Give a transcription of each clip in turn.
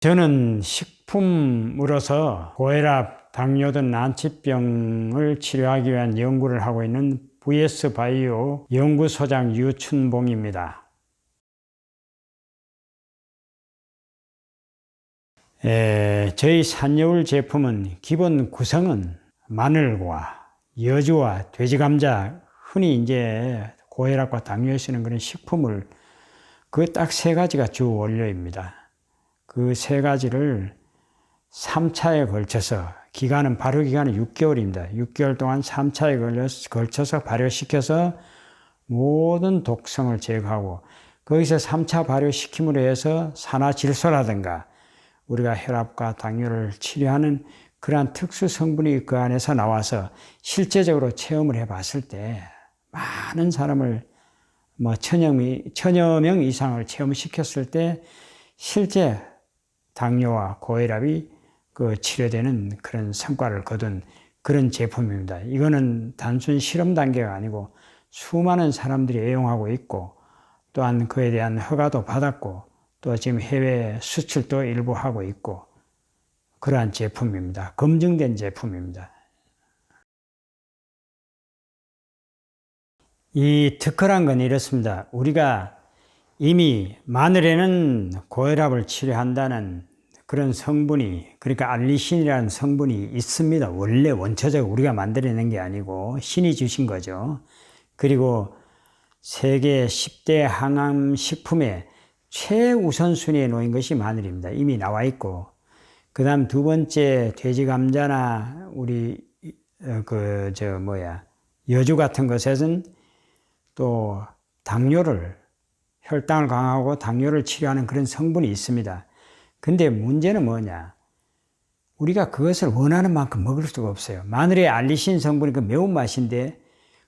저는 식품으로서 고혈압, 당뇨 등 난치병을 치료하기 위한 연구를 하고 있는 VS바이오 연구소장 유춘봉입니다. 저희 산여울 제품은 기본 구성은 마늘과 여주와 돼지감자, 흔히 이제 고혈압과 당뇨에 쓰는 그런 식품을 그 딱 세 가지가 주 원료입니다. 그 세 가지를 3차에 걸쳐서 발효기간은 6개월입니다. 6개월 동안 3차에 걸쳐서 발효시켜서 모든 독성을 제거하고 거기서 3차 발효시킴으로 해서 산화질소라든가 우리가 혈압과 당뇨를 치료하는 그러한 특수 성분이 그 안에서 나와서 실제적으로 체험을 해봤을 때 많은 사람을 천여 명 이상을 체험시켰을 때 실제 당뇨와 고혈압이 치료되는 그런 성과를 거둔 그런 제품입니다. 이거는 단순 실험 단계가 아니고 수많은 사람들이 애용하고 있고 또한 그에 대한 허가도 받았고 또 지금 해외 수출도 일부 하고 있고 그러한 제품입니다. 검증된 제품입니다. 이 특허란 건 이렇습니다. 우리가 이미 마늘에는 고혈압을 치료한다는 그런 성분이, 그러니까 알리신이라는 성분이 있습니다. 원래 원초적으로 우리가 만들어낸 게 아니고 신이 주신 거죠. 그리고 세계 10대 항암 식품에 최우선순위에 놓인 것이 마늘입니다. 이미 나와 있고, 그 다음 두 번째 돼지 감자나 우리 여주 같은 것에는 또 혈당을 강화하고 당뇨를 치료하는 그런 성분이 있습니다. 근데 문제는 뭐냐? 우리가 그것을 원하는 만큼 먹을 수가 없어요. 마늘에 알리신 성분이 그 매운맛인데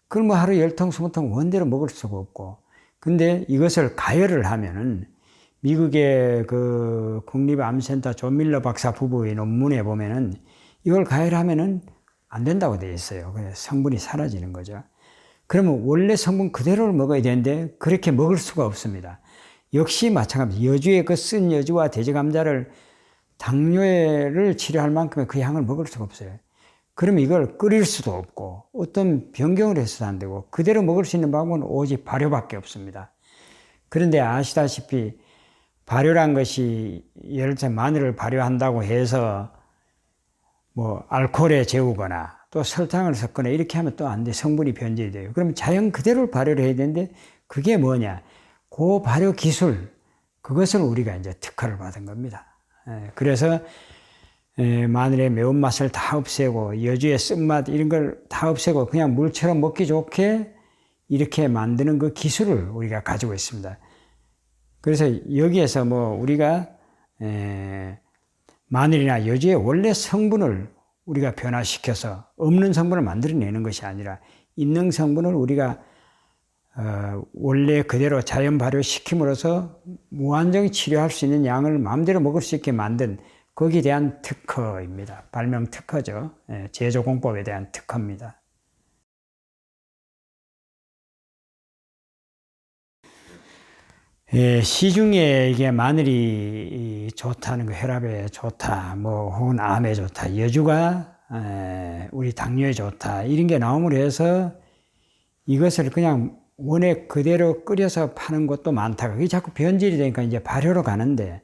그걸 하루 10통, 20통 원대로 먹을 수가 없고, 근데 이것을 가열을 하면은 미국의 그 국립암센터 존 밀러 박사 부부의 논문에 보면은 이걸 가열하면은 안 된다고 되어 있어요. 그래서 성분이 사라지는 거죠. 그러면 원래 성분 그대로를 먹어야 되는데 그렇게 먹을 수가 없습니다. 역시 마찬가지. 여주의 그 쓴 여주와 돼지 감자를 당뇨를 치료할 만큼의 그 양을 먹을 수가 없어요. 그러면 이걸 끓일 수도 없고 어떤 변경을 해서도 안 되고 그대로 먹을 수 있는 방법은 오직 발효밖에 없습니다. 그런데 아시다시피 발효란 것이 예를 들어 마늘을 발효한다고 해서 알코올에 재우거나 또 설탕을 섞거나 이렇게 하면 또 안 돼. 성분이 변질이 돼요. 그러면 자연 그대로 발효를 해야 되는데 그게 뭐냐? 그 발효 기술, 그것을 우리가 이제 특허를 받은 겁니다. 그래서 마늘의 매운맛을 다 없애고 여주의 쓴맛 이런 걸 다 없애고 그냥 물처럼 먹기 좋게 이렇게 만드는 그 기술을 우리가 가지고 있습니다. 그래서 여기에서 우리가 마늘이나 여주의 원래 성분을 우리가 변화시켜서 없는 성분을 만들어내는 것이 아니라 있는 성분을 우리가 원래 그대로 자연 발효시킴으로써 무한정히 치료할 수 있는 양을 마음대로 먹을 수 있게 만든 거기에 대한 특허입니다. 발명 특허죠. 제조공법에 대한 특허입니다. 시중에 이게 마늘이 좋다는 거, 혈압에 좋다, 혹은 암에 좋다, 여주가 우리 당뇨에 좋다, 이런 게 나옴으로 해서 이것을 그냥 원액 그대로 끓여서 파는 것도 많다. 그게 자꾸 변질이 되니까 이제 발효로 가는데,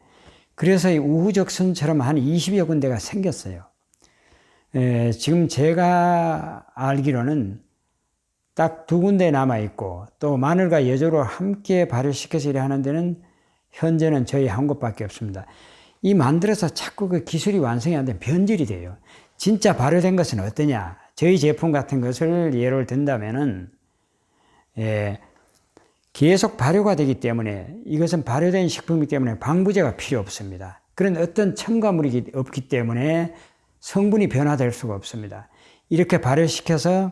그래서 우후적선처럼 한 20여 군데가 생겼어요. 지금 제가 알기로는 딱 2군데 남아있고, 또 마늘과 여주로 함께 발효시켜서 일을 하는 데는 현재는 저희 한 곳밖에 없습니다. 이 만들어서 자꾸 그 기술이 완성이 안 되면 변질이 돼요. 진짜 발효된 것은 어떠냐? 저희 제품 같은 것을 예를 든다면은, 계속 발효가 되기 때문에 이것은 발효된 식품이기 때문에 방부제가 필요 없습니다. 그런 어떤 첨가물이 없기 때문에 성분이 변화될 수가 없습니다. 이렇게 발효시켜서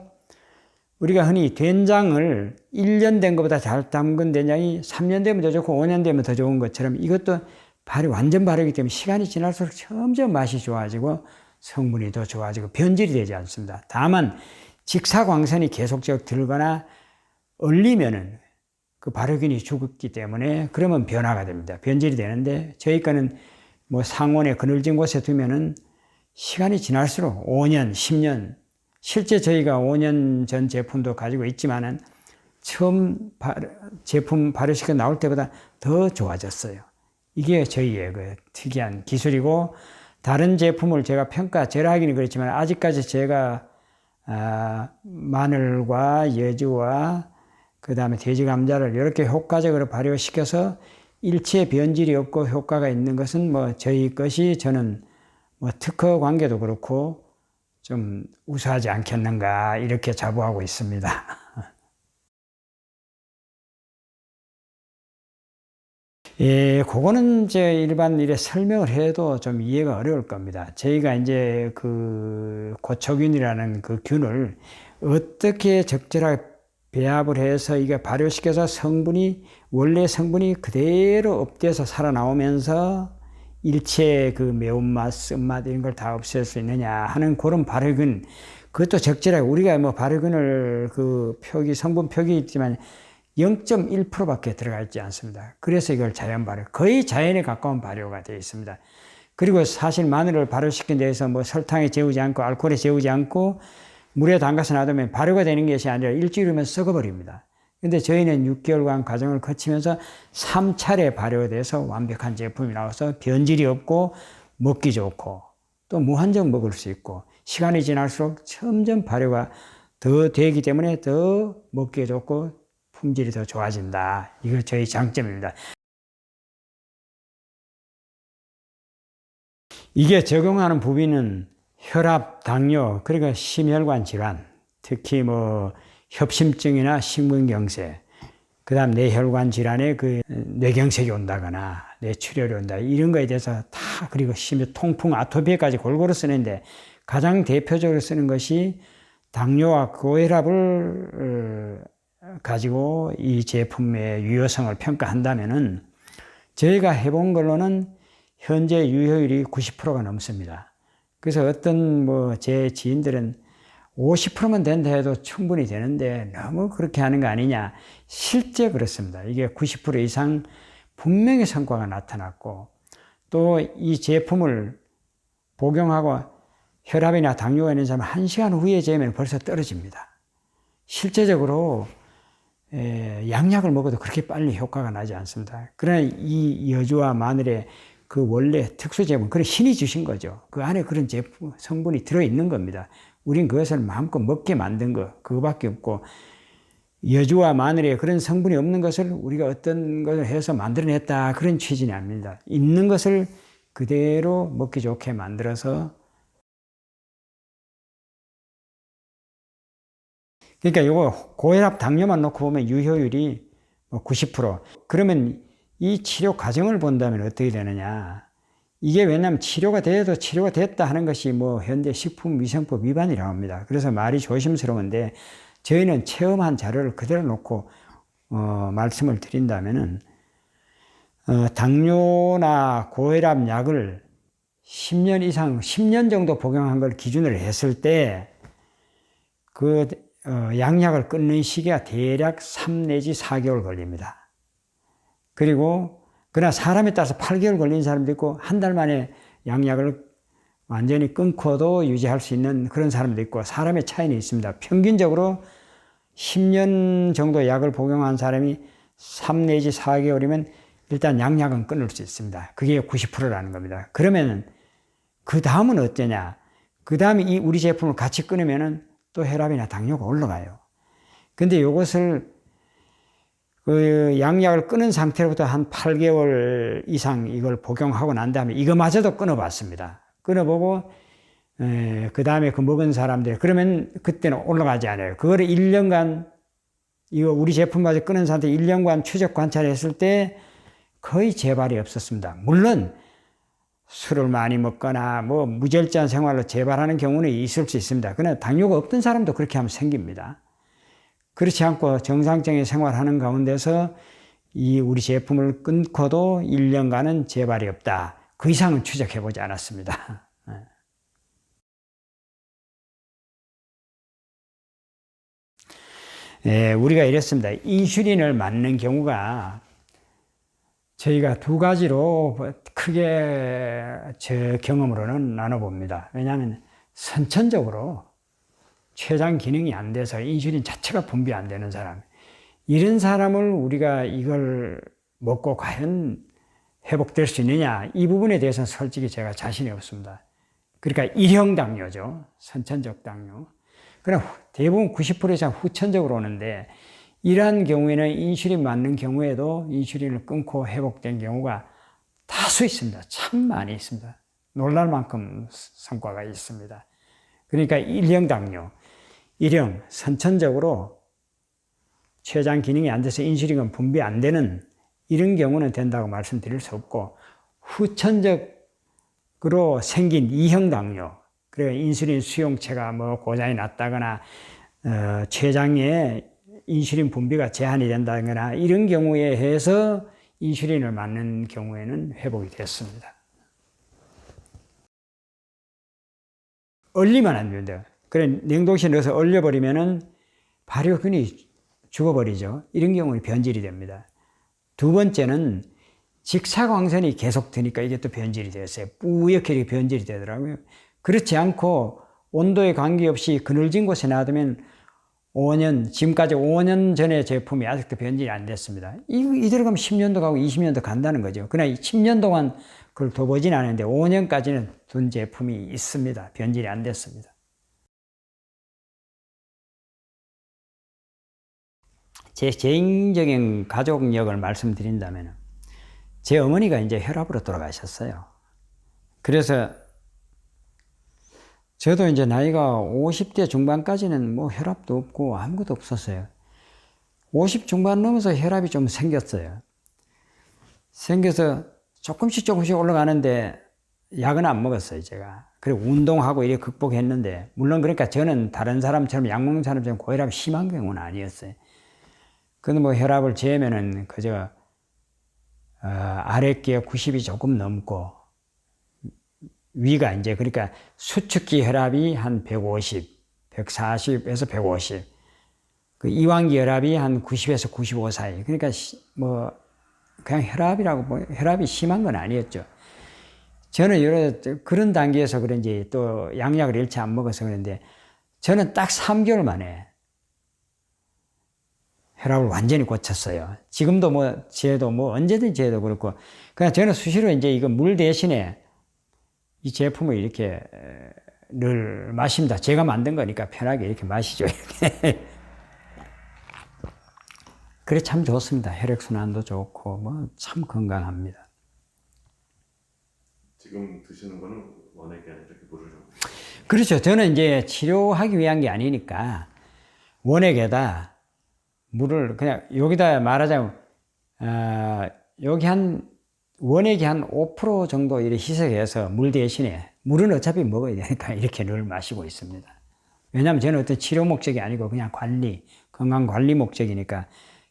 우리가 흔히 된장을 1년 된 것보다 잘 담근 된장이 3년 되면 더 좋고 5년 되면 더 좋은 것처럼 이것도 완전 발효이기 때문에 시간이 지날수록 점점 맛이 좋아지고 성분이 더 좋아지고 변질이 되지 않습니다. 다만 직사광선이 계속적으로 들거나 얼리면은 그 발효균이 죽기 때문에 그러면 변화가 됩니다. 변질이 되는데 저희 거는 뭐 상온에 그늘진 곳에 두면은 시간이 지날수록 5년, 10년, 실제 저희가 5년 전 제품도 가지고 있지만은 처음 제품 발효시켜 나올 때보다 더 좋아졌어요. 이게 저희의 그 특이한 기술이고, 다른 제품을 제가 절하기는 그렇지만 아직까지 제가 마늘과 여주와 그 다음에 돼지 감자를 이렇게 효과적으로 발효시켜서 일체 변질이 없고 효과가 있는 것은 뭐 저희 것이 저는 뭐 특허 관계도 그렇고 좀 우수하지 않겠는가 이렇게 자부하고 있습니다. 예, 그거는 이제 일반 일에 설명을 해도 좀 이해가 어려울 겁니다. 저희가 이제 그 고초균이라는 그 균을 어떻게 적절하게 배합을 해서 이게 발효시켜서 원래 성분이 그대로 업돼서 살아나오면서 일체 그 매운맛, 쓴맛 이런 걸 다 없앨 수 있느냐 하는 그런 발효균, 그것도 적절하게 우리가 뭐 발효균을 그 성분 표기 있지만 0.1%밖에 들어가 있지 않습니다. 그래서 이걸 자연 발효, 거의 자연에 가까운 발효가 되어 있습니다. 그리고 사실 마늘을 발효시킨 데에서 뭐 설탕에 재우지 않고 알코올에 재우지 않고 물에 담가서 놔두면 발효가 되는 것이 아니라 일주일이면 썩어버립니다. 근데 저희는 6개월간 과정을 거치면서 3차례 발효돼서 완벽한 제품이 나와서 변질이 없고 먹기 좋고 또 무한정 먹을 수 있고 시간이 지날수록 점점 발효가 더 되기 때문에 더 먹기 좋고 품질이 더 좋아진다. 이거 저희 장점입니다. 이게 적용하는 부위는 혈압, 당뇨, 그러니까 심혈관 질환, 특히 뭐 협심증이나 심근경색, 그 다음 뇌혈관 질환에 그 뇌경색이 온다거나 뇌출혈이 온다, 이런 거에 대해서 다, 그리고 심지어 통풍, 아토피에까지 골고루 쓰는데 가장 대표적으로 쓰는 것이 당뇨와 고혈압을 가지고 이 제품의 유효성을 평가한다면은 저희가 해본 걸로는 현재 유효율이 90%가 넘습니다. 그래서 어떤 뭐 제 지인들은 50%만 된다 해도 충분히 되는데 너무 그렇게 하는 거 아니냐. 실제 그렇습니다. 이게 90% 이상 분명히 성과가 나타났고, 또 이 제품을 복용하고 혈압이나 당뇨가 있는 사람은 1시간 후에 재면 벌써 떨어집니다. 실제적으로 양약을 먹어도 그렇게 빨리 효과가 나지 않습니다. 그러나 이 여주와 마늘의 그 원래 특수 제품, 그런 신이 주신 거죠. 그 안에 그런 제품 성분이 들어있는 겁니다. 우린 그것을 마음껏 먹게 만든 거, 그거밖에 없고, 여주와 마늘에 그런 성분이 없는 것을 우리가 어떤 것을 해서 만들어냈다, 그런 취지는 아닙니다. 있는 것을 그대로 먹기 좋게 만들어서, 그러니까 이거 고혈압 당뇨만 놓고 보면 유효율이 90%. 그러면 이 치료 과정을 본다면 어떻게 되느냐. 이게 왜냐하면 치료가 돼도 치료가 됐다 하는 것이 뭐 현대 식품위생법 위반이라고 합니다. 그래서 말이 조심스러운데 저희는 체험한 자료를 그대로 놓고 말씀을 드린다면은 당뇨나 고혈압 약을 10년 이상, 10년 정도 복용한 걸 기준으로 했을 때 그 양약을 끊는 시기가 대략 3 내지 4개월 걸립니다. 그리고 그러나 사람에 따라서 8개월 걸린 사람도 있고 한 달 만에 양약을 완전히 끊고도 유지할 수 있는 그런 사람도 있고 사람의 차이는 있습니다. 평균적으로 10년 정도 약을 복용한 사람이 3 내지 4개월이면 일단 양약은 끊을 수 있습니다. 그게 90%라는 겁니다. 그러면 그 다음은 어떠냐? 그 다음에 이 우리 제품을 같이 끊으면은 또 혈압이나 당뇨가 올라가요. 근데 이것을 그 양약을 끊은 상태로부터 한 8개월 이상 이걸 복용하고 난 다음에 이거마저도 끊어봤습니다. 끊어보고 그 다음에 그 먹은 사람들, 그러면 그때는 올라가지 않아요. 그거를 1년간 이거 우리 제품마저 끊은 상태 1년간 추적 관찰했을 때 거의 재발이 없었습니다. 물론 술을 많이 먹거나 뭐 무절제한 생활로 재발하는 경우는 있을 수 있습니다. 그러나 당뇨가 없던 사람도 그렇게 하면 생깁니다. 그렇지 않고 정상적인 생활하는 가운데서 이 우리 제품을 끊고도 1년간은 재발이 없다. 그 이상은 추적해보지 않았습니다. 우리가 이랬습니다. 인슐린을 맞는 경우가 저희가 두 가지로 크게 제 경험으로는 나눠봅니다. 왜냐하면 선천적으로 췌장 기능이 안 돼서 인슐린 자체가 분비 안 되는 사람, 이런 사람을 우리가 이걸 먹고 과연 회복될 수 있느냐, 이 부분에 대해서는 솔직히 제가 자신이 없습니다. 그러니까 1형 당뇨죠. 선천적 당뇨. 그러나 대부분 90% 이상 후천적으로 오는데, 이러한 경우에는 인슐린 맞는 경우에도 인슐린을 끊고 회복된 경우가 다수 있습니다. 참 많이 있습니다. 놀랄 만큼 성과가 있습니다. 그러니까 1형 당뇨, 1형 선천적으로 췌장 기능이 안 돼서 인슐린은 분비 안 되는 이런 경우는 된다고 말씀드릴 수 없고, 후천적으로 생긴 2형 당뇨, 그래 인슐린 수용체가 뭐 고장이 났다거나 췌장에 인슐린 분비가 제한이 된다거나 이런 경우에 해서 인슐린을 맞는 경우에는 회복이 됐습니다. 얼리면 안 됩니다. 그래 냉동실에 넣어서 얼려버리면은 발효균이 죽어버리죠. 이런 경우는 변질이 됩니다. 두 번째는 직사광선이 계속 드니까 이게 또 변질이 됐어요. 뿌옇게 변질이 되더라고요. 그렇지 않고 온도에 관계없이 그늘진 곳에 놔두면 5년, 지금까지 5년 전의 제품이 아직도 변질이 안 됐습니다. 이대로 가면 10년도 가고 20년도 간다는 거죠. 그러나 10년 동안 그걸 둬보진 않았는데 5년까지는 둔 제품이 있습니다. 변질이 안 됐습니다. 제 개인적인 가족력을 말씀드린다면, 제 어머니가 이제 혈압으로 돌아가셨어요. 그래서 저도 이제 나이가 50대 중반까지는 뭐 혈압도 없고 아무것도 없었어요. 50 중반 넘어서 혈압이 좀 생겼어요. 생겨서 조금씩 올라가는데 약은 안 먹었어요, 제가. 그리고 운동하고 이렇게 극복했는데, 물론 그러니까 저는 다른 사람처럼 약 먹는 사람처럼 고혈압이 심한 경우는 아니었어요. 근데 뭐 혈압을 재면은 그저 아랫게 90이 조금 넘고, 위가 이제 그러니까 수축기 혈압이 한 150, 140에서 150, 그 이완기 혈압이 한 90에서 95 사이. 그러니까 뭐 그냥 혈압이라고 뭐 혈압이 심한 건 아니었죠. 저는 여러 그런 단계에서 그런지 또 양약을 일체 안 먹어서 그런데 저는 딱 3개월 만에 혈압을 완전히 고쳤어요. 지금도 뭐 제도 뭐 언제든지 제도 그렇고, 그냥 저는 수시로 이제 이거 물 대신에 이 제품을 이렇게 늘 마십니다. 제가 만든 거니까 편하게 이렇게 마시죠. 이렇게. 그래 참 좋습니다. 혈액순환도 좋고 뭐 참 건강합니다. 지금 드시는 거는 원액이 아니라 이렇게 물을 좀. 그렇죠. 저는 이제 치료하기 위한 게 아니니까 원액에다 물을 그냥 여기다 말하자면 여기 한 원액이 한 5% 정도 이렇게 희석해서 물 대신에, 물은 어차피 먹어야 되니까 이렇게 늘 마시고 있습니다. 왜냐하면 저는 어떤 치료 목적이 아니고 그냥 관리, 건강 관리 목적이니까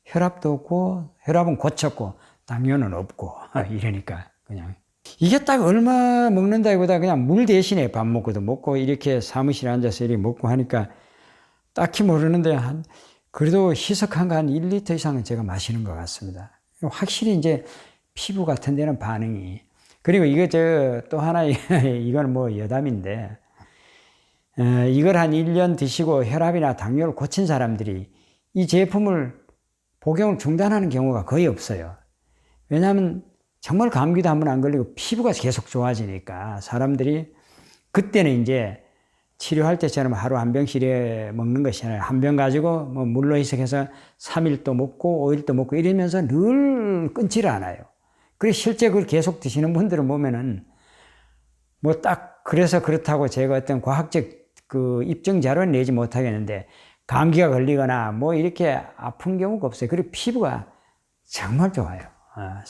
혈압도 없고 혈압은 고쳤고 당뇨는 없고 이러니까 그냥 이게 딱 얼마 먹는다기보다 그냥 물 대신에 밥 먹고도 먹고 이렇게 사무실에 앉아서 이렇게 먹고 하니까 딱히 모르는데 그래도 희석한 거 한 1리터 이상은 제가 마시는 것 같습니다. 확실히 이제 피부 같은 데는 반응이. 그리고 이거 또 하나, 이건 뭐 여담인데, 이걸 한 1년 드시고 혈압이나 당뇨를 고친 사람들이 이 제품을 복용을 중단하는 경우가 거의 없어요. 왜냐하면 정말 감기도 한번 안 걸리고 피부가 계속 좋아지니까 사람들이 그때는 이제 치료할 때처럼 하루 한 병씩 먹는 것이 아니라 한 병 가지고 뭐 물로 희석해서 3일도 먹고 5일도 먹고 이러면서 늘 끊지를 않아요. 그래서 실제 그걸 계속 드시는 분들을 보면은 뭐 딱 그래서 그렇다고 제가 어떤 과학적 그 입증 자료는 내지 못하겠는데 감기가 걸리거나 뭐 이렇게 아픈 경우가 없어요. 그리고 피부가 정말 좋아요.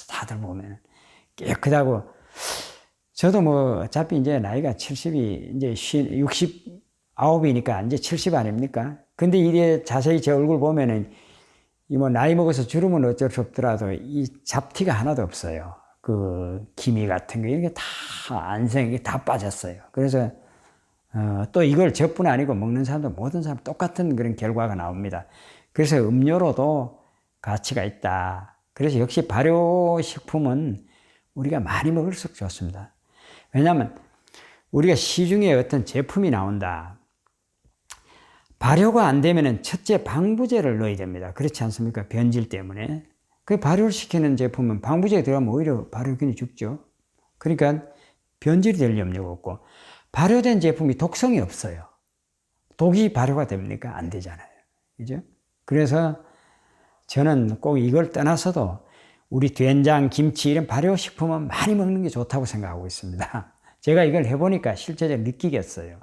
다들 보면은 깨끗하고. 저도 뭐 어차피 이제 나이가 70이 이제 69이니까 이제 70 아닙니까? 근데 이게 자세히 제 얼굴 보면은 이 뭐 나이 먹어서 주름은 어쩔 수 없더라도 이 잡티가 하나도 없어요. 그 기미 같은 거 이게 다 안 생기게 다 빠졌어요. 그래서 또 이걸 저뿐 아니고 먹는 사람도 모든 사람 똑같은 그런 결과가 나옵니다. 그래서 음료로도 가치가 있다. 그래서 역시 발효식품은 우리가 많이 먹을수록 좋습니다. 왜냐하면 우리가 시중에 어떤 제품이 나온다. 발효가 안 되면 첫째 방부제를 넣어야 됩니다. 그렇지 않습니까? 변질 때문에. 그 발효를 시키는 제품은 방부제가 들어가면 오히려 발효균이 죽죠. 그러니까 변질이 될 염려가 없고, 발효된 제품이 독성이 없어요. 독이 발효가 됩니까? 안 되잖아요. 그죠? 그래서 저는 꼭 이걸 떠나서도 우리 된장, 김치 이런 발효식품은 많이 먹는 게 좋다고 생각하고 있습니다. 제가 이걸 해보니까 실제적으로 느끼겠어요.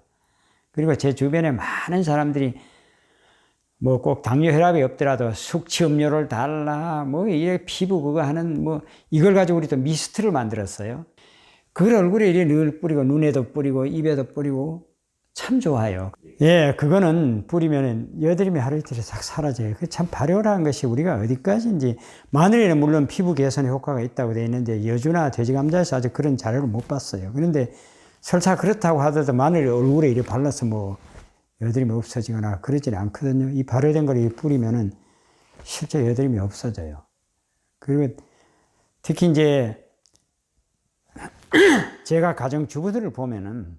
그리고 제 주변에 많은 사람들이 뭐 꼭 당뇨 혈압이 없더라도 숙취 음료를 달라, 뭐 이래 피부 그거 하는 뭐 이걸 가지고 우리 또 미스트를 만들었어요. 그걸 얼굴에 이래 늘 뿌리고 눈에도 뿌리고 입에도 뿌리고 참 좋아요. 예, 그거는 뿌리면 여드름이 하루 이틀에 싹 사라져요. 그 참 발효라는 것이 우리가 어디까지인지, 마늘에는 물론 피부 개선에 효과가 있다고 되어 있는데 여주나 돼지감자에서 아직 그런 자료를 못 봤어요. 그런데 설사 그렇다고 하더라도 마늘을 얼굴에 이렇게 발라서 뭐 여드름이 없어지거나 그러지는 않거든요. 이 발효된 걸 뿌리면은 실제 여드름이 없어져요. 그리고 특히 이제 제가 가정주부들을 보면은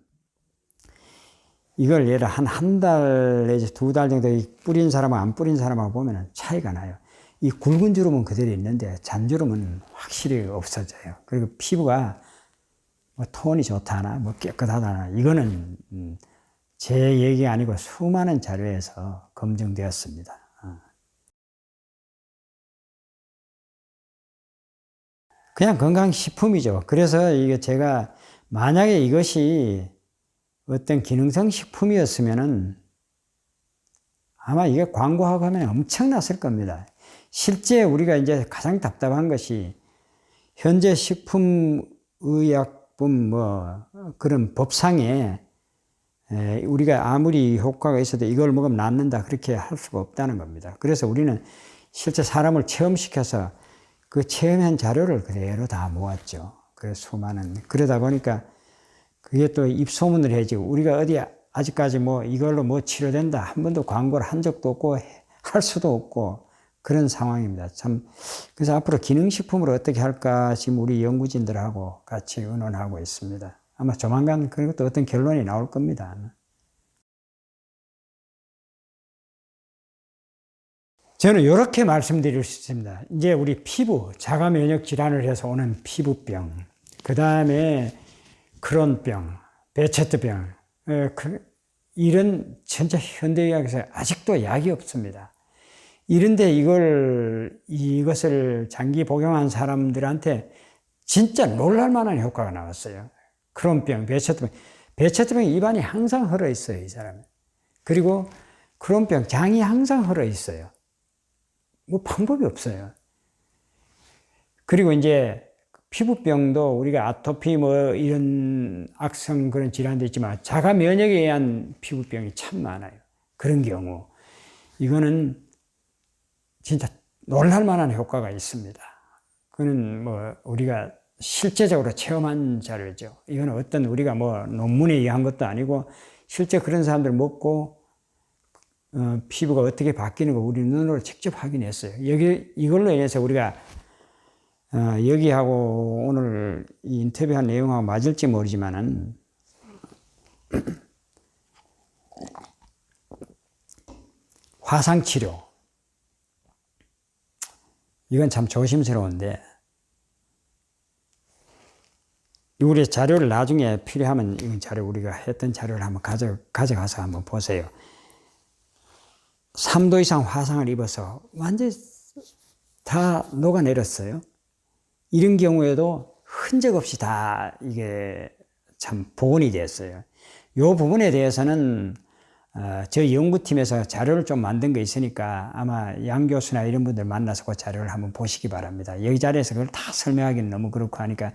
이걸 예를 한 달 내지 두 달 정도 뿌린 사람하고 안 뿌린 사람하고 보면은 차이가 나요. 이 굵은 주름은 그대로 있는데 잔주름은 확실히 없어져요. 그리고 피부가 뭐 톤이 좋다나 뭐 깨끗하다나 이거는 제 얘기가 아니고 수많은 자료에서 검증되었습니다. 그냥 건강식품이죠. 그래서 이게 제가 만약에 이것이 어떤 기능성 식품이었으면은 아마 이게 광고하고 하면 엄청났을 겁니다. 실제 우리가 이제 가장 답답한 것이 현재 식품의약품 뭐 그런 법상에 우리가 아무리 효과가 있어도 이걸 먹으면 낫는다 그렇게 할 수가 없다는 겁니다. 그래서 우리는 실제 사람을 체험시켜서 그 체험한 자료를 그대로 다 모았죠. 그래서 수많은, 그러다 보니까 그게 또 입소문을 해지고 우리가 어디 아직까지 뭐 이걸로 뭐 치료된다 한 번도 광고를 한 적도 없고 할 수도 없고 그런 상황입니다. 참, 그래서 앞으로 기능식품을 어떻게 할까 지금 우리 연구진들하고 같이 의논하고 있습니다. 아마 조만간 그런 것도 어떤 결론이 나올 겁니다. 저는 이렇게 말씀드릴 수 있습니다. 이제 우리 피부, 자가 면역 질환을 해서 오는 피부병, 그 다음에 크론병, 베체트병, 이런 전체 현대의학에서 아직도 약이 없습니다. 이런데 이것을 장기 복용한 사람들한테 진짜 놀랄만한 효과가 나왔어요. 크론병, 베체트병 입안이 항상 헐어 있어요, 이 사람은. 그리고 크론병, 장이 항상 헐어 있어요. 뭐 방법이 없어요. 그리고 이제 피부병도 우리가 아토피 뭐 이런 악성 그런 질환도 있지만 자가 면역에 의한 피부병이 참 많아요. 그런 경우 이거는 진짜 놀랄만한 효과가 있습니다. 그거는 뭐 우리가 실제적으로 체험한 자료죠. 이거는 어떤 우리가 뭐 논문에 의한 것도 아니고 실제 그런 사람들 먹고 피부가 어떻게 바뀌는 거 우리 눈으로 직접 확인했어요. 이걸로 인해서 우리가 여기하고 오늘 이 인터뷰한 내용하고 맞을지 모르지만은 화상치료 이건 참 조심스러운데 우리 자료를 나중에 필요하면 이 자료 우리가 했던 자료를 한번 가져가서 한번 보세요. 3도 이상 화상을 입어서 완전히 다 녹아내렸어요. 이런 경우에도 흔적 없이 다 이게 참 복원이 됐어요. 이 부분에 대해서는 저희 연구팀에서 자료를 좀 만든 거 있으니까 아마 양 교수나 이런 분들 만나서 그 자료를 한번 보시기 바랍니다. 여기 자리에서 그걸 다 설명하기는 너무 그렇고 하니까.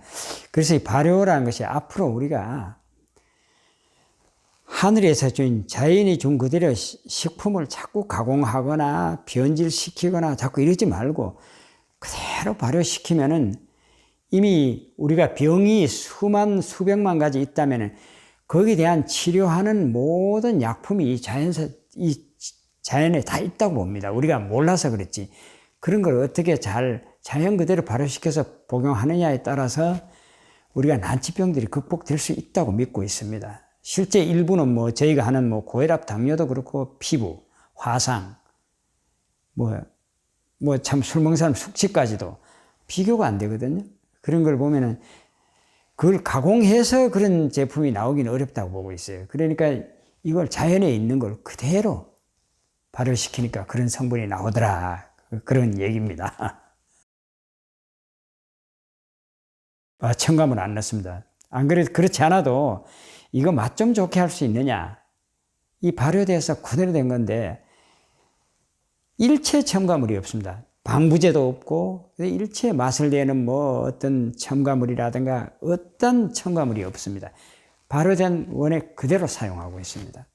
그래서 이 발효라는 것이 앞으로 우리가 하늘에서 준 자연이 준 그대로 식품을 자꾸 가공하거나 변질시키거나 자꾸 이러지 말고 그대로 발효시키면은 이미 우리가 병이 수백만 가지 있다면은 거기에 대한 치료하는 모든 약품이 이 자연에 다 있다고 봅니다. 우리가 몰라서 그렇지. 그런 걸 어떻게 잘 자연 그대로 발효시켜서 복용하느냐에 따라서 우리가 난치병들이 극복될 수 있다고 믿고 있습니다. 실제 일부는 뭐 저희가 하는 뭐 고혈압, 당뇨도 그렇고 피부, 화상, 뭐 참 술 먹는 사람 숙취까지도 비교가 안 되거든요. 그런 걸 보면은 그걸 가공해서 그런 제품이 나오기는 어렵다고 보고 있어요. 그러니까 이걸 자연에 있는 걸 그대로 발효시키니까 그런 성분이 나오더라. 그런 얘기입니다. 첨가물 안 넣습니다. 안 그래도 그렇지 않아도 이거 맛 좀 좋게 할 수 있느냐. 이 발효돼서 그대로 된 건데 일체 첨가물이 없습니다. 방부제도 없고 일체 맛을 내는 뭐 어떤 첨가물이라든가 어떤 첨가물이 없습니다. 발효된 원액 그대로 사용하고 있습니다.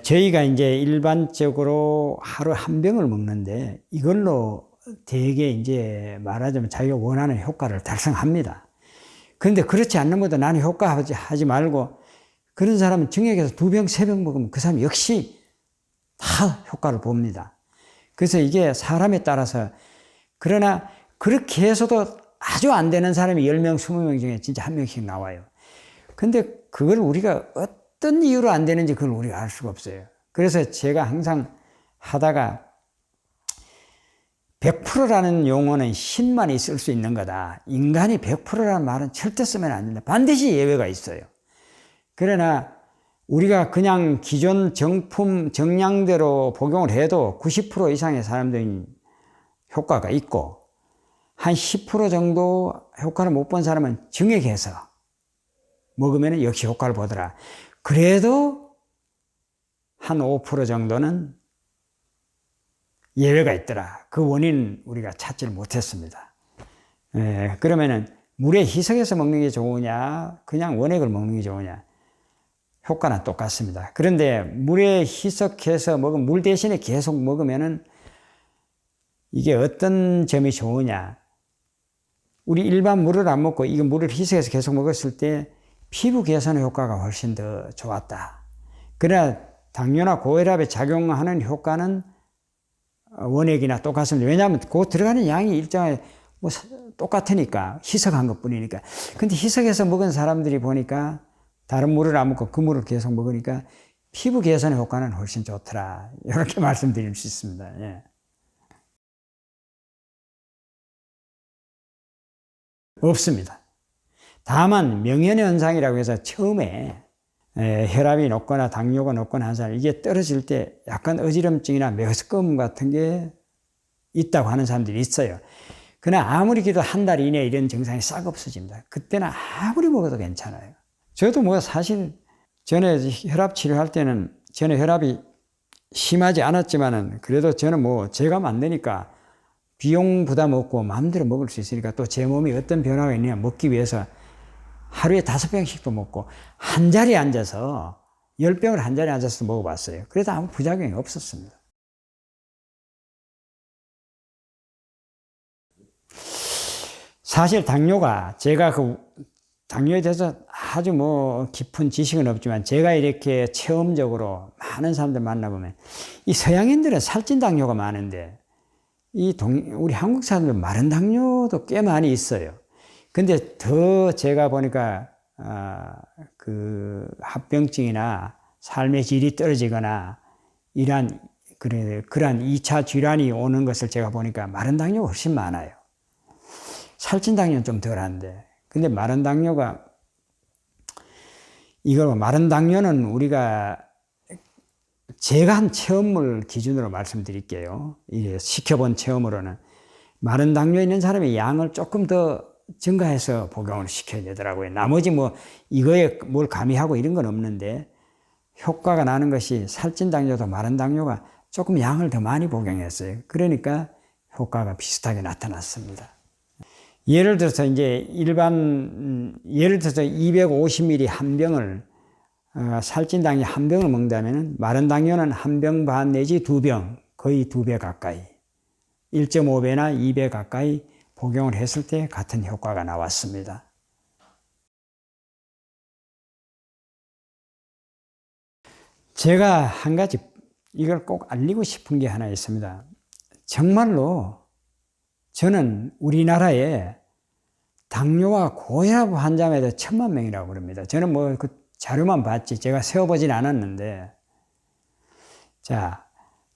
저희가 이제 일반적으로 하루 한 병을 먹는데 이걸로 되게 이제 말하자면 자기가 원하는 효과를 달성합니다. 그런데 그렇지 않는 것도 나는 효과하지 말고 그런 사람은 정액에서 2병, 3병 먹으면 그 사람 역시 다 효과를 봅니다. 그래서 이게 사람에 따라서 그러나 그렇게 해서도 아주 안 되는 사람이 10명, 20명 중에 진짜 한 명씩 나와요. 근데 그걸 우리가 어떤 이유로 안 되는지 그걸 우리가 알 수가 없어요. 그래서 제가 항상 하다가 100%라는 용어는 신만이 쓸 수 있는 거다. 인간이 100%라는 말은 절대 쓰면 안 된다. 반드시 예외가 있어요. 그러나 우리가 그냥 기존 정품 정량대로 복용을 해도 90% 이상의 사람들은 효과가 있고 한 10% 정도 효과를 못 본 사람은 증액해서 먹으면 역시 효과를 보더라. 그래도 한 5% 정도는 예외가 있더라. 그 원인은 우리가 찾지를 못했습니다. 그러면은 물에 희석해서 먹는 게 좋으냐, 그냥 원액을 먹는 게 좋으냐? 효과는 똑같습니다. 그런데 물에 희석해서 먹으면 물 대신에 계속 먹으면은 이게 어떤 점이 좋으냐? 우리 일반 물을 안 먹고 이거 물을 희석해서 계속 먹었을 때 피부 개선 효과가 훨씬 더 좋았다. 그러나 당뇨나 고혈압에 작용하는 효과는 원액이나 똑같습니다. 왜냐하면 그 들어가는 양이 일정하게 뭐 똑같으니까 희석한 것 뿐이니까. 근데 희석해서 먹은 사람들이 보니까 다른 물을 안 먹고 그 물을 계속 먹으니까 피부 개선의 효과는 훨씬 좋더라. 이렇게 말씀드릴 수 있습니다. 예. 없습니다. 다만 명현현상이라고 해서 처음에 혈압이 높거나 당뇨가 높거나 한 사람 이게 떨어질 때 약간 어지럼증이나 메스꺼움 같은 게 있다고 하는 사람들이 있어요. 그러나 아무리 기도 한 달 이내에 이런 증상이 싹 없어집니다. 그때는 아무리 먹어도 괜찮아요. 저도 뭐 사실 전에 혈압 치료할 때는 전에 혈압이 심하지 않았지만은 그래도 저는 뭐 제가 만드니까 비용 부담 없고 마음대로 먹을 수 있으니까 또 제 몸이 어떤 변화가 있느냐 먹기 위해서 하루에 5병씩도 먹고 한 자리에 앉아서 10병을 한 자리에 앉아서 먹어봤어요. 그래도 아무 부작용이 없었습니다. 사실 당뇨가 제가 당뇨에 대해서 아주 뭐 깊은 지식은 없지만 제가 이렇게 체험적으로 많은 사람들 만나보면 이 서양인들은 살찐 당뇨가 많은데 우리 한국 사람들 마른 당뇨도 꽤 많이 있어요. 근데 더 제가 보니까 그 합병증이나 삶의 질이 떨어지거나 그러한 2차 질환이 오는 것을 제가 보니까 마른 당뇨가 훨씬 많아요. 살찐 당뇨는 좀 덜한데 근데 마른 당뇨가 마른 당뇨는 우리가 제가 한 체험을 기준으로 말씀드릴게요. 시켜본 체험으로는 마른 당뇨 있는 사람이 양을 조금 더 증가해서 복용을 시켜야 되더라고요. 나머지 뭐 이거에 뭘 가미하고 이런 건 없는데 효과가 나는 것이 살찐 당뇨도 마른 당뇨가 조금 양을 더 많이 복용했어요. 그러니까 효과가 비슷하게 나타났습니다. 예를 들어서 이제 예를 들어서 250ml 한 병을 살찐 당뇨 한 병을 먹는다면 마른 당뇨는 한 병 반 내지 2병, 거의 2배 가까이 1.5배나 2배 가까이 복용을 했을 때 같은 효과가 나왔습니다. 제가 한 가지 이걸 꼭 알리고 싶은 게 하나 있습니다. 정말로 저는 우리나라에 당뇨와 고혈압 환자가 10,000,000명이라고 그럽니다. 저는 뭐 그 자료만 봤지 제가 세어보진 않았는데, 자,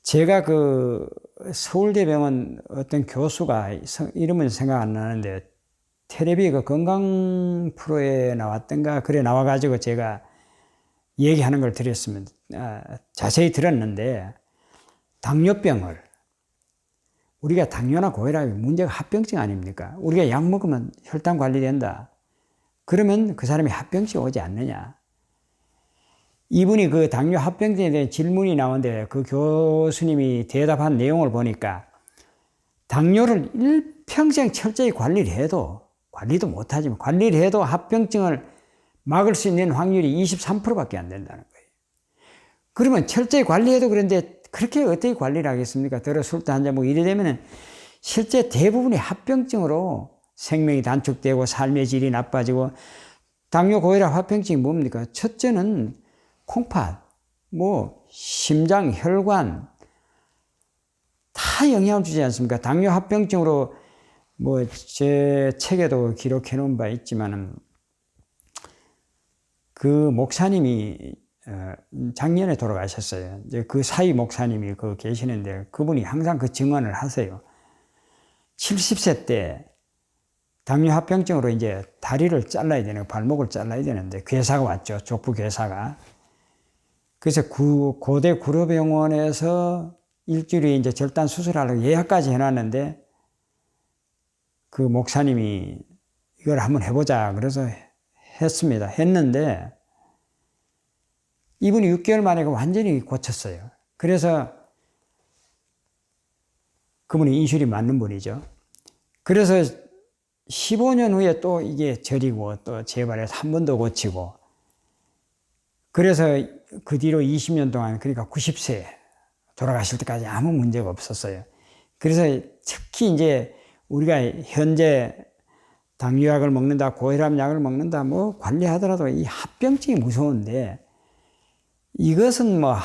제가 그 서울대병원 어떤 교수가 이름은 생각 안 나는데 텔레비 그 건강 프로에 나왔던가 그래 나와가지고 제가 얘기하는 걸 들었습니다. 자세히 들었는데, 당뇨병을 우리가 당뇨나 고혈압이 문제가 합병증 아닙니까? 우리가 약 먹으면 혈당 관리된다. 그러면 그 사람이 합병증 오지 않느냐? 이분이 그 당뇨 합병증에 대한 질문이 나오는데 그 교수님이 대답한 내용을 보니까 당뇨를 일평생 철저히 관리를 해도, 관리도 못하지만 관리를 해도 합병증을 막을 수 있는 확률이 23%밖에 안 된다는 거예요. 그러면 철저히 관리해도 그런데 그렇게 어떻게 관리를 하겠습니까? 더러 술도 한잔 먹고 이래 되면은 실제 대부분이 합병증으로 생명이 단축되고 삶의 질이 나빠지고, 당뇨, 고혈압, 합병증이 뭡니까? 첫째는 콩팥, 뭐 심장, 혈관 다 영향을 주지 않습니까? 당뇨 합병증으로 뭐 제 책에도 기록해 놓은 바 있지만은 그 목사님이 작년에 돌아가셨어요. 이제 그 사이 목사님이 그 계시는데 그분이 항상 그 증언을 하세요. 70세 때 당뇨 합병증으로 이제 다리를 잘라야 되는, 발목을 잘라야 되는데 괴사가 왔죠. 족부 괴사가. 그래서 고대 구로병원에서 일주일에 이제 절단 수술하려고 예약까지 해놨는데 그 목사님이 이걸 한번 해보자. 그래서 했습니다. 했는데 이분이 6개월 만에 완전히 고쳤어요. 그래서 그분이 인슐이 맞는 분이죠. 그래서 15년 후에 또 이게 저리고 또 재발해서 한 번 더 고치고, 그래서 그 뒤로 20년 동안, 그러니까 90세 돌아가실 때까지 아무 문제가 없었어요. 그래서 특히 이제 우리가 현재 당뇨약을 먹는다, 고혈압약을 먹는다, 뭐 관리하더라도 이 합병증이 무서운데, 이것은 뭐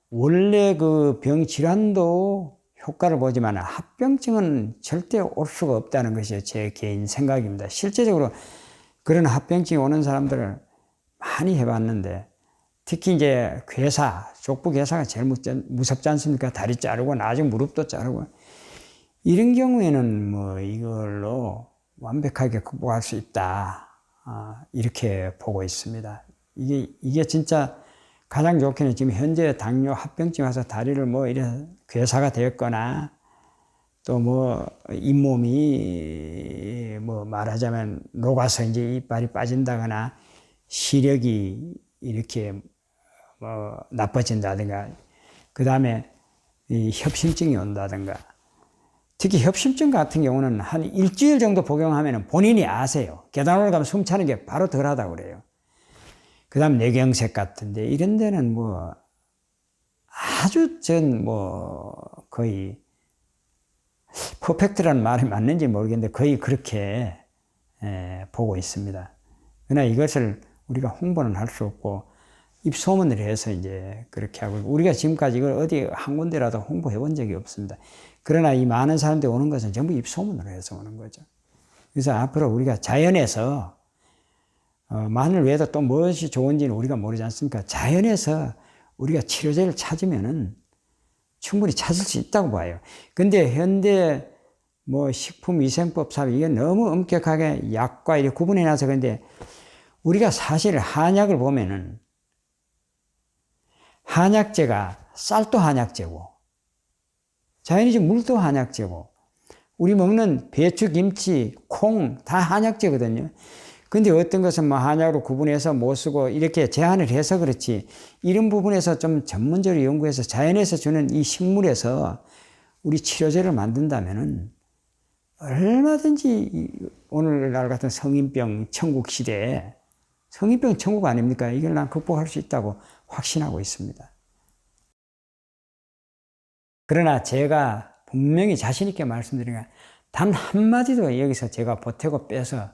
원래 그 병 질환도 효과를 보지만 합병증은 절대 올 수가 없다는 것이 제 개인 생각입니다. 실제적으로 그런 합병증이 오는 사람들을 많이 해봤는데, 특히 이제 괴사, 족부 괴사가 제일 무섭지 않습니까? 다리 자르고 나중에 무릎도 자르고, 이런 경우에는 뭐 이걸로 완벽하게 극복할 수 있다, 이렇게 보고 있습니다. 이게 진짜 가장 좋게는 지금 현재 당뇨 합병증 와서 다리를 뭐 이래 괴사가 되었거나 또 뭐 잇몸이 뭐 말하자면 녹아서 이제 이빨이 빠진다거나 시력이 이렇게 뭐 나빠진다든가, 그 다음에 이 협심증이 온다든가, 특히 협심증 같은 경우는 한 일주일 정도 복용하면 본인이 아세요. 계단 올라가면 숨 차는 게 바로 덜하다고 그래요. 그 다음 뇌경색 같은데 이런 데는 뭐 아주 뭐 거의 퍼펙트라는 말이 맞는지 모르겠는데 거의 그렇게 보고 있습니다. 그러나 이것을 우리가 홍보는 할 수 없고 입소문을 해서 이제 그렇게 하고, 우리가 지금까지 이걸 어디 한 군데라도 홍보해 본 적이 없습니다. 그러나 이 많은 사람들이 오는 것은 전부 입소문으로 해서 오는 거죠. 그래서 앞으로 우리가 자연에서 마늘 외에도 또 무엇이 좋은지는 우리가 모르지 않습니까? 자연에서 우리가 치료제를 찾으면은 충분히 찾을 수 있다고 봐요. 근데 현대 뭐 식품위생법 사업 이게 너무 엄격하게 약과 이렇게 구분해놔서, 그런데 우리가 사실 한약을 보면은 한약재가 쌀도 한약재고 자연이지 물도 한약재고 우리 먹는 배추, 김치, 콩 다 한약재거든요. 근데 어떤 것은 뭐 한약으로 구분해서 못 쓰고 이렇게 제한을 해서 그렇지, 이런 부분에서 좀 전문적으로 연구해서 자연에서 주는 이 식물에서 우리 치료제를 만든다면은 얼마든지 오늘날 같은 성인병 천국 시대에, 성인병 천국 아닙니까? 이걸 난 극복할 수 있다고 확신하고 있습니다. 그러나 제가 분명히 자신 있게 말씀드리는 단 한마디도 여기서 제가 보태고 빼서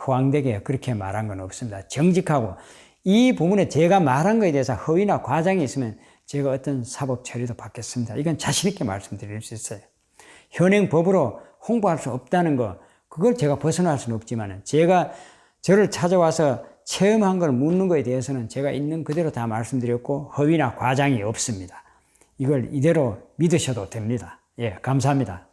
허황되게 그렇게 말한 건 없습니다. 정직하고 이 부분에 제가 말한 것에 대해서 허위나 과장이 있으면 제가 어떤 사법 처리도 받겠습니다. 이건 자신 있게 말씀드릴 수 있어요. 현행 법으로 홍보할 수 없다는 거, 그걸 제가 벗어날 수는 없지만 제가 저를 찾아와서 체험한 걸 묻는 거에 대해서는 제가 있는 그대로 다 말씀드렸고 허위나 과장이 없습니다. 이걸 이대로 믿으셔도 됩니다. 예, 감사합니다.